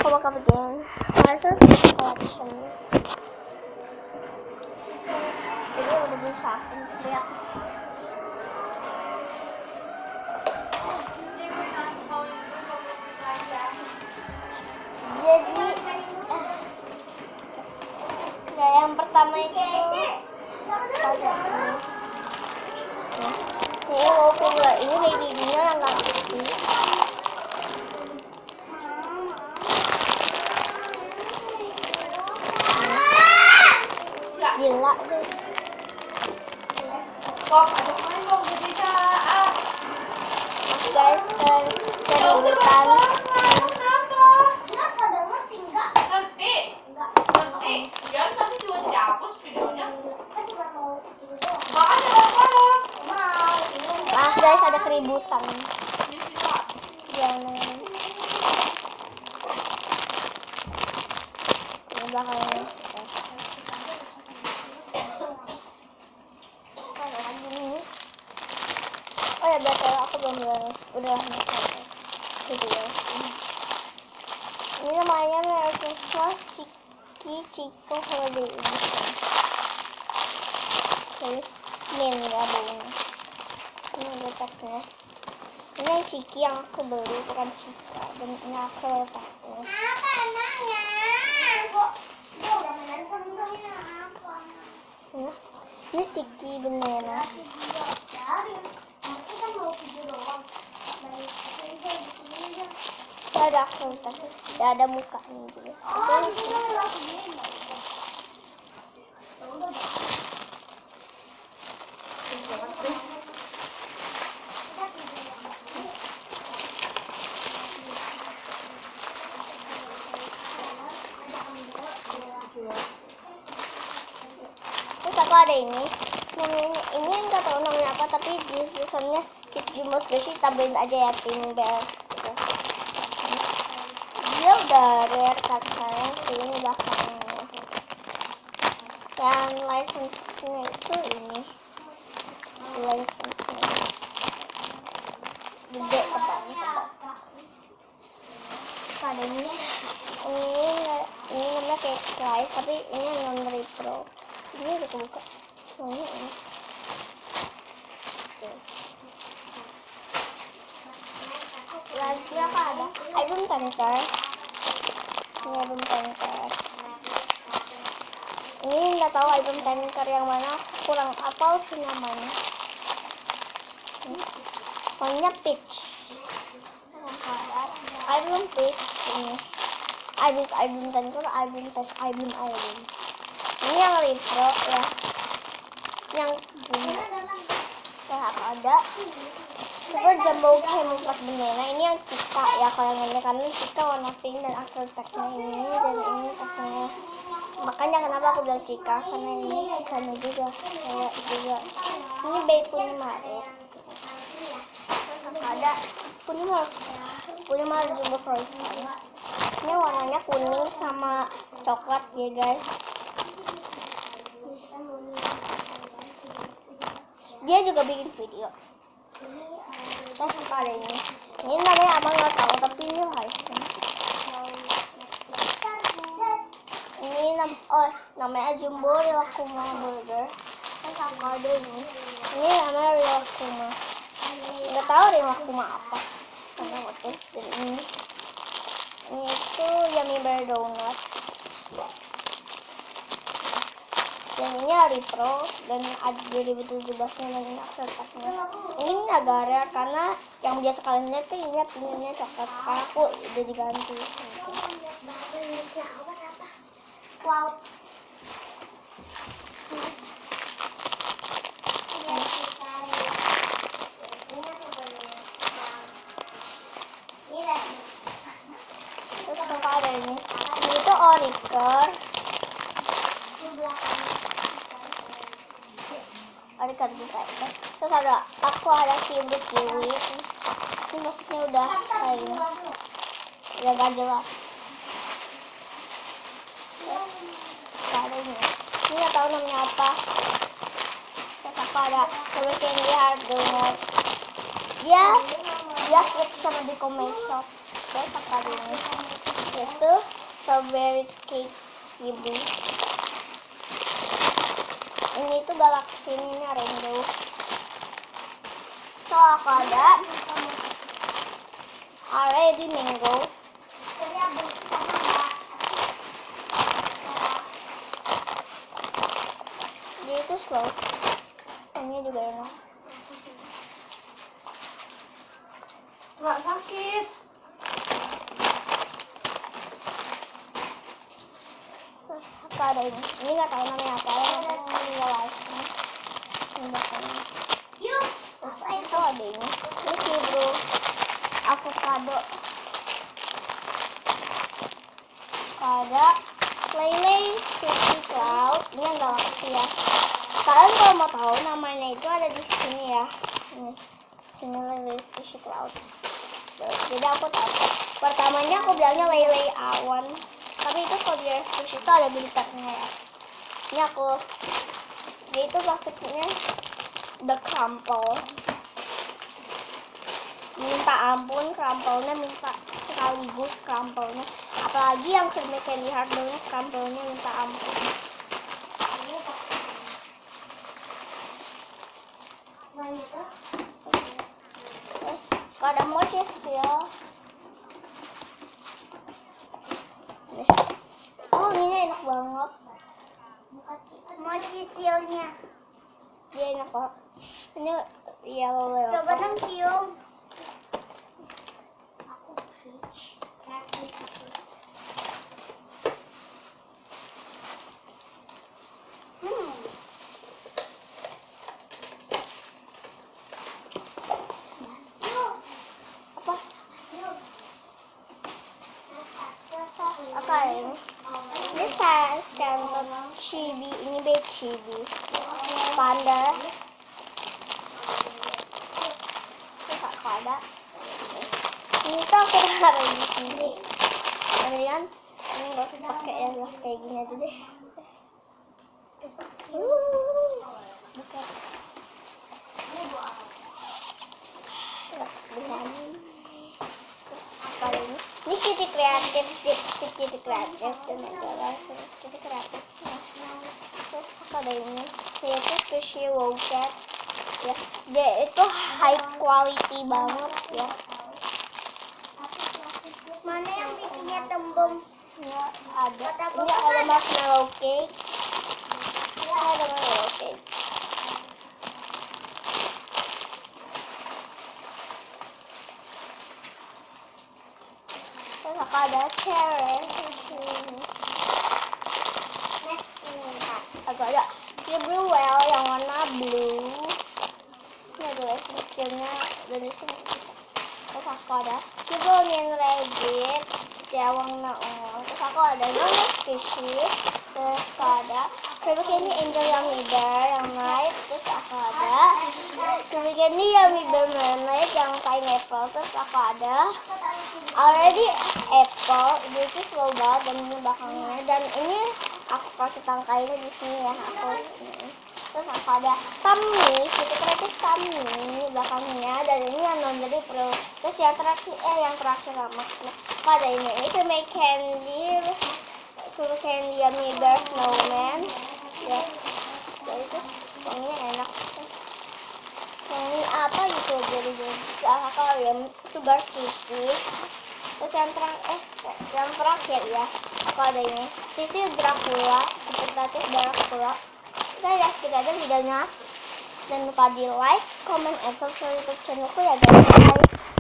aku bakal bikin Marvel collection. Jadi udah bisa lihat. Jadi ya yang pertama itu ada ini wallpaper ini Lady Dina yang nggak sih. Gila guys. Kok ada main dong jadi Guys, keributan. Nanti biar nanti juga dihapus videonya. Makanya Maaf guys, ada keributan. di situ. Jangan. Ini belakangnya. Oh ya, betul, aku belum bilang. Udah masak gitu ya. Ini namanya Merry Christmas Chico Holiday Edition. Jadi min ya bunga. Ini letaknya. Ini yang Ciki yang aku beli, bukan Cika. Dan ini aku letaknya. Apa emangnya? Kok dia udah menaruh apa? Ini Ciki beneran. Kita mau video doang. Ya ada aku letaknya. Ya ada mukanya juga. Oh, kita lagi ini. Terus aku ada ini namanya, ini nggak tahu namanya apa, tapi di tulisannya Kit Jumus Beshi, tambahin aja ya Pink Bear gitu. Dia udah rare katanya sih, ini belakangnya. Yang license-nya itu ini license-nya gede tebal. Ada ini namanya kayak slice, tapi ini non repro. Ini udah kebuka. Ini. Lagi apa ada? Album Tanker. Ini album Tanker. Ini nggak tahu album Tanker yang mana. Kurang apal sih namanya. Pokoknya Peach. Album Peach ini. Album Tanker, album Peach, album. Ini yang retro ya, yang bunga. Ya ada Super Jumbo Camouflage Banana. Ini yang Cika ya kalau yang ini, karena Cika warna pink dan akrilik tagnya ini dan ini tagnya. Makanya kenapa aku bilang Cika, karena ini Cikanya juga kayak juga. Ini Bae punya Maret. Ada punya Maret Jumbo Croissant. Ini warnanya kuning sama coklat ya guys. Dia juga bikin video. Kita suka ada ini. Ini namanya abang nggak tahu, tapi ini license. Ini namanya Jumbo Rilakkuma Burger. Kan suka ada ini. Ini namanya Rilakkuma. Nggak tahu Rilakkuma apa. Karena motif dari ini. Ini itu Yummy Bear Donut. Dan ini hari pro dan ada 2017-nya dan ini aksesorisnya. Ini agak rare karena yang biasa kalian lihat tuh ini pinnya coklat. Sekarang aku udah diganti. Wow. Terus apa ada ini? Ini tuh Oriker. Oriker buka ya. Terus aku ada Kiwi. Ini maksudnya udah kayak gini. Udah gak jelas. Ada ini. Ini gak tahu namanya apa. Terus aku ada Strawberry Candy Heart Donut. Dia flip sama di Comic Shop. Terus aku ada ini. Itu strawberry cake kiwi. Ini tuh galaxy, ini rainbow. So aku ada already mango. Jadi abis sama Mbak. Dia itu slow. Ini juga enak. Nggak sakit. Terus apa ada ini? Ini nggak tahu namanya apa ya. Ini nggak like. Ini bakalan. Yuk. Terus itu ada ini. Ini sih bro. Avocado. Ada Lele Sticky Cloud. Ini yang galaxy ya. Kalian kalau mau tahu namanya itu ada di sini ya. Ini. Sini Lele Sticky Cloud. Jadi aku tahu. Pertamanya aku bilangnya Lele Awan. Tapi itu kalau di deskripsi itu ada glitternya ya. Ini aku. Dia itu plastiknya The Crumple. Minta ampun crumple-nya, minta sekaligus crumple-nya. Apalagi yang creamy candy hardnya crumple-nya minta ampun. Mana itu? Terus kalau ada mochis ya. Oh, ini enak banget. Mochi siulnya. Dia enak banget. Ini yellow Coba velvet. dong cium. Apa? Apa ini? Ini Stanton Chibi. Ini bed Chibi. Panda. Terus aku ada. Ini tuh aku taruh di sini. Kemudian ini nggak usah pakai ya, udah kayak gini aja deh. Bukan. Apa ini? Ini Kitty kreatif, Kitty kreatif dan adalah Kitty kreatif. Terus ada ini, yaitu Squishy Wow Cat. Ya, dia itu high quality banget ya. Mana yang bikinnya tembem? Nggak ada. Ini ada marshmallow cake. Ini ada marshmallow cake. Terus aku ada cherry. Next ini Kak. Aku ada Gabriel yang warna blue. Ini ada lesbiannya dari sini. Terus aku ada Gabriel yang legit yang warna ungu. Terus aku ada Yummy Squishy. Terus aku ada Creamy Candy Angel Yummy Bear yang light. Terus aku ada Creamy Candy Yummy Bear Mermaid yang pineapple. Terus aku ada already apple. Ini itu slow banget dan ini belakangnya. Dan ini aku kasih tangkainya di sini ya. Aku ini. Terus aku ada Tammy, Kitty kreatif Tammy belakangnya. Dan ini yang non jadi pro. Terus yang terakhir maksudnya aku ada ini Creamy Candy Yummy Bear Snowman ya. Jadi itu wanginya enak. Ini apa gitu, jadi aku yang sugar cookie. Terus yang terakhir ya, aku ada ini Sisil Dracula, Kitty Dracula. Udah ya, segitu aja videonya. Jangan lupa di like, comment, and subscribe YouTube channelku ya guys. Bye.